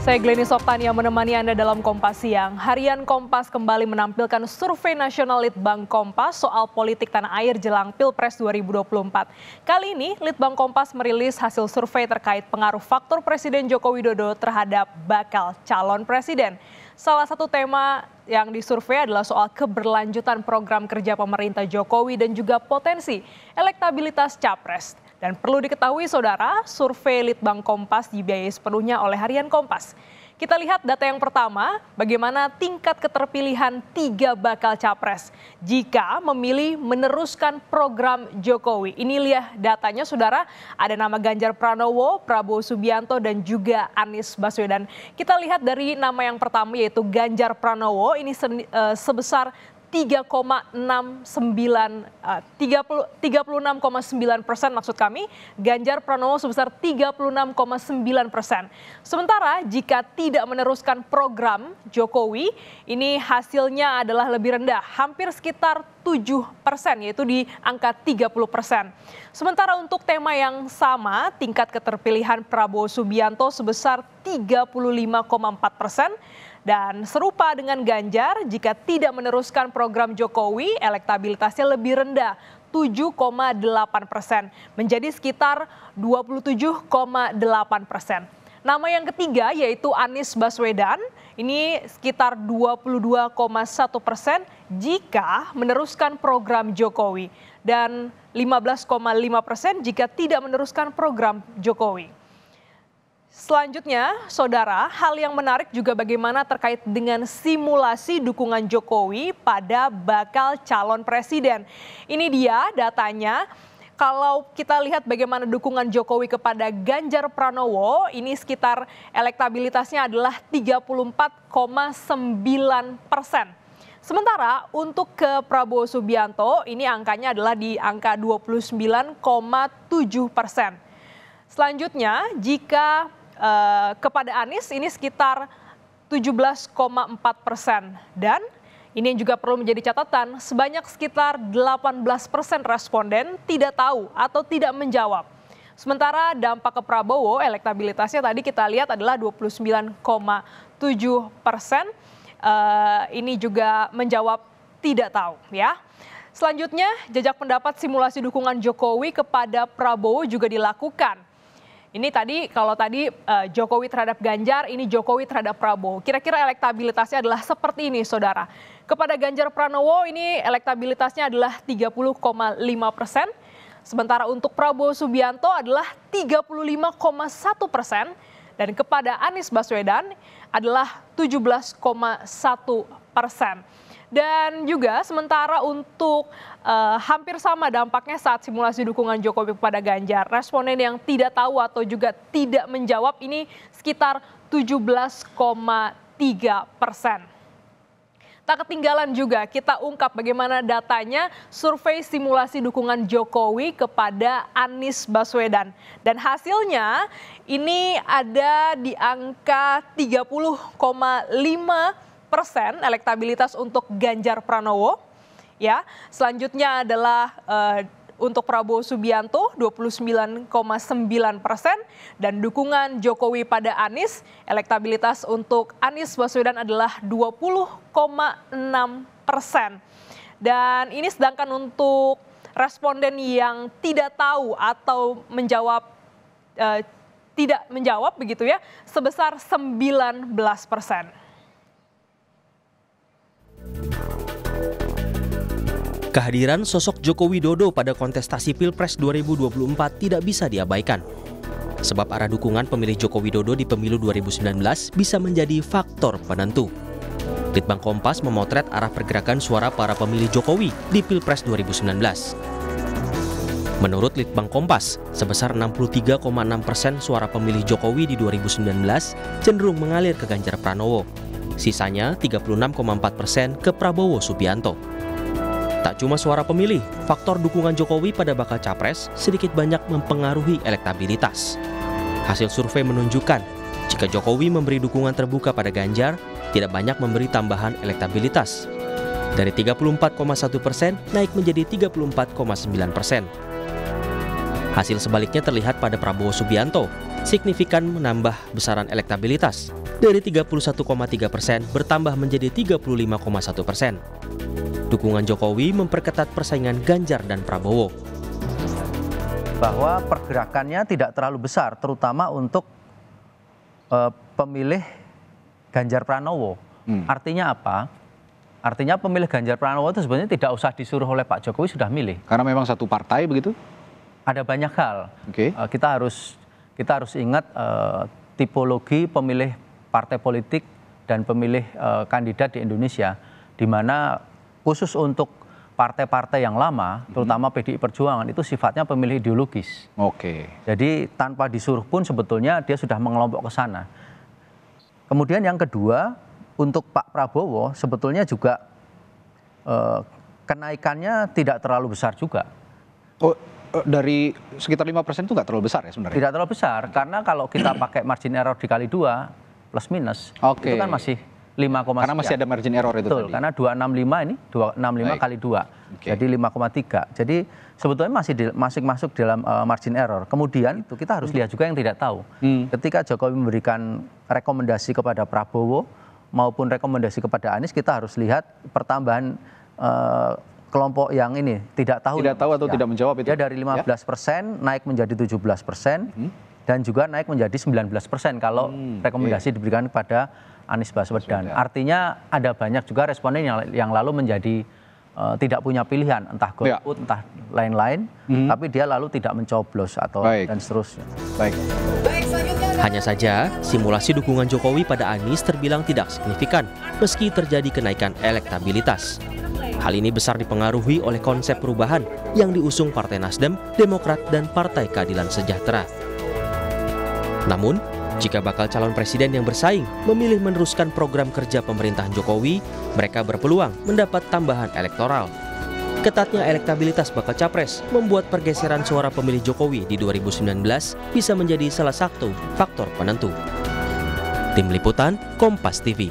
Saya Glenny Softania menemani Anda dalam Kompas Siang. Harian Kompas kembali menampilkan survei nasional Litbang Kompas soal politik tanah air jelang Pilpres 2024. Kali ini Litbang Kompas merilis hasil survei terkait pengaruh faktor Presiden Joko Widodo terhadap bakal calon presiden. Salah satu tema yang disurvei adalah soal keberlanjutan program kerja pemerintah Jokowi dan juga potensi elektabilitas capres. Dan perlu diketahui saudara, survei Litbang Kompas dibiayai sepenuhnya oleh Harian Kompas. Kita lihat data yang pertama, bagaimana tingkat keterpilihan 3 bakal capres jika memilih meneruskan program Jokowi. Ini lihat datanya saudara, ada nama Ganjar Pranowo, Prabowo Subianto dan juga Anies Baswedan. Kita lihat dari nama yang pertama yaitu Ganjar Pranowo, ini sebesar 36,9% maksud kami, Ganjar Pranowo sebesar 36,9%. Sementara jika tidak meneruskan program Jokowi, ini hasilnya adalah lebih rendah, hampir sekitar 7%, yaitu di angka 30%. Sementara untuk tema yang sama, tingkat keterpilihan Prabowo Subianto sebesar 35,4%. Dan serupa dengan Ganjar, jika tidak meneruskan program Jokowi, elektabilitasnya lebih rendah, 7,8%, menjadi sekitar 27,8%. Nama yang ketiga yaitu Anies Baswedan, ini sekitar 22,1% jika meneruskan program Jokowi, dan 15,5% jika tidak meneruskan program Jokowi. Selanjutnya, saudara, hal yang menarik juga bagaimana terkait dengan simulasi dukungan Jokowi pada bakal calon presiden. Ini dia datanya. Kalau kita lihat bagaimana dukungan Jokowi kepada Ganjar Pranowo, ini sekitar elektabilitasnya adalah 34,9%. Sementara untuk ke Prabowo Subianto, ini angkanya adalah di angka 29,7%. Selanjutnya, jika kepada Anies ini sekitar 17,4%. Dan ini yang juga perlu menjadi catatan, sebanyak sekitar 18% responden tidak tahu atau tidak menjawab. Sementara dampak ke Prabowo, elektabilitasnya tadi kita lihat adalah 29,7%. Ini juga menjawab tidak tahu ya. Selanjutnya, jajak pendapat simulasi dukungan Jokowi kepada Prabowo juga dilakukan. Ini tadi, kalau tadi Jokowi terhadap Ganjar, ini Jokowi terhadap Prabowo. Kira-kira elektabilitasnya adalah seperti ini, saudara. Kepada Ganjar Pranowo, ini elektabilitasnya adalah 30,5%. Sementara untuk Prabowo Subianto adalah 35,1%. Dan kepada Anies Baswedan adalah 17,1%. Dan juga sementara untuk hampir sama dampaknya saat simulasi dukungan Jokowi kepada Ganjar. Responden yang tidak tahu atau juga tidak menjawab ini sekitar 17,3%. Tak ketinggalan juga kita ungkap bagaimana datanya survei simulasi dukungan Jokowi kepada Anies Baswedan. Dan hasilnya ini ada di angka 30,5% elektabilitas untuk Ganjar Pranowo, ya. Selanjutnya adalah untuk Prabowo Subianto 29,9% dan dukungan Jokowi pada Anies, elektabilitas untuk Anies Baswedan adalah 20,6%. Dan ini sedangkan untuk responden yang tidak tahu atau menjawab tidak menjawab begitu ya, sebesar 19%. Kehadiran sosok Joko Widodo pada kontestasi Pilpres 2024 tidak bisa diabaikan. Sebab arah dukungan pemilih Joko Widodo di pemilu 2019 bisa menjadi faktor penentu. Litbang Kompas memotret arah pergerakan suara para pemilih Jokowi di Pilpres 2019. Menurut Litbang Kompas, sebesar 63,6% suara pemilih Jokowi di 2019 cenderung mengalir ke Ganjar Pranowo. Sisanya 36,4% ke Prabowo Subianto. Tak cuma suara pemilih, faktor dukungan Jokowi pada bakal capres sedikit banyak mempengaruhi elektabilitas. Hasil survei menunjukkan, jika Jokowi memberi dukungan terbuka pada Ganjar, tidak banyak memberi tambahan elektabilitas. Dari 34,1% naik menjadi 34,9%. Hasil sebaliknya terlihat pada Prabowo Subianto, signifikan menambah besaran elektabilitas dari 31,3% bertambah menjadi 35,1%. Dukungan Jokowi memperketat persaingan Ganjar dan Prabowo. Bahwa pergerakannya tidak terlalu besar, terutama untuk pemilih Ganjar Pranowo. Artinya apa? Artinya pemilih Ganjar Pranowo itu sebenarnya tidak usah disuruh oleh Pak Jokowi, sudah milih. Karena memang satu partai begitu? Ada banyak hal. Oke. Kita harus ingat tipologi pemilih partai politik dan pemilih kandidat di Indonesia, di mana khusus untuk partai-partai yang lama, terutama PDI Perjuangan, itu sifatnya pemilih ideologis. Oke. Jadi tanpa disuruh pun sebetulnya dia sudah mengelompok ke sana. Kemudian yang kedua, untuk Pak Prabowo sebetulnya juga kenaikannya tidak terlalu besar juga. Oh, dari sekitar 5% itu nggak terlalu besar ya sebenarnya? Tidak terlalu besar, karena kalau kita pakai margin error dikali 2 plus minus, Oke. itu kan masih 5, Karena masih ada margin error itu betul, tadi. karena 265 ini 265 Baik. kali 2, Oke. jadi 5,3. Jadi sebetulnya masih masuk dalam margin error. Kemudian itu kita harus lihat juga yang tidak tahu. Ketika Jokowi memberikan rekomendasi kepada Prabowo maupun rekomendasi kepada Anies, kita harus lihat pertambahan kelompok yang ini tidak tahu. Tidak tahu atau tidak menjawab itu? Dia dari 15% naik menjadi 17% dan juga naik menjadi 19% kalau rekomendasi diberikan kepada Anies Baswedan. Artinya ada banyak juga responden yang lalu menjadi tidak punya pilihan, entah golput, entah lain-lain, tapi dia lalu tidak mencoblos atau dan seterusnya. Baik. Hanya saja, simulasi dukungan Jokowi pada Anies terbilang tidak signifikan meski terjadi kenaikan elektabilitas. Hal ini besar dipengaruhi oleh konsep perubahan yang diusung Partai Nasdem, Demokrat, dan Partai Keadilan Sejahtera. Namun, jika bakal calon presiden yang bersaing memilih meneruskan program kerja pemerintahan Jokowi, mereka berpeluang mendapat tambahan elektoral. Ketatnya elektabilitas bakal capres membuat pergeseran suara pemilih Jokowi di 2019 bisa menjadi salah satu faktor penentu. Tim Liputan, Kompas TV.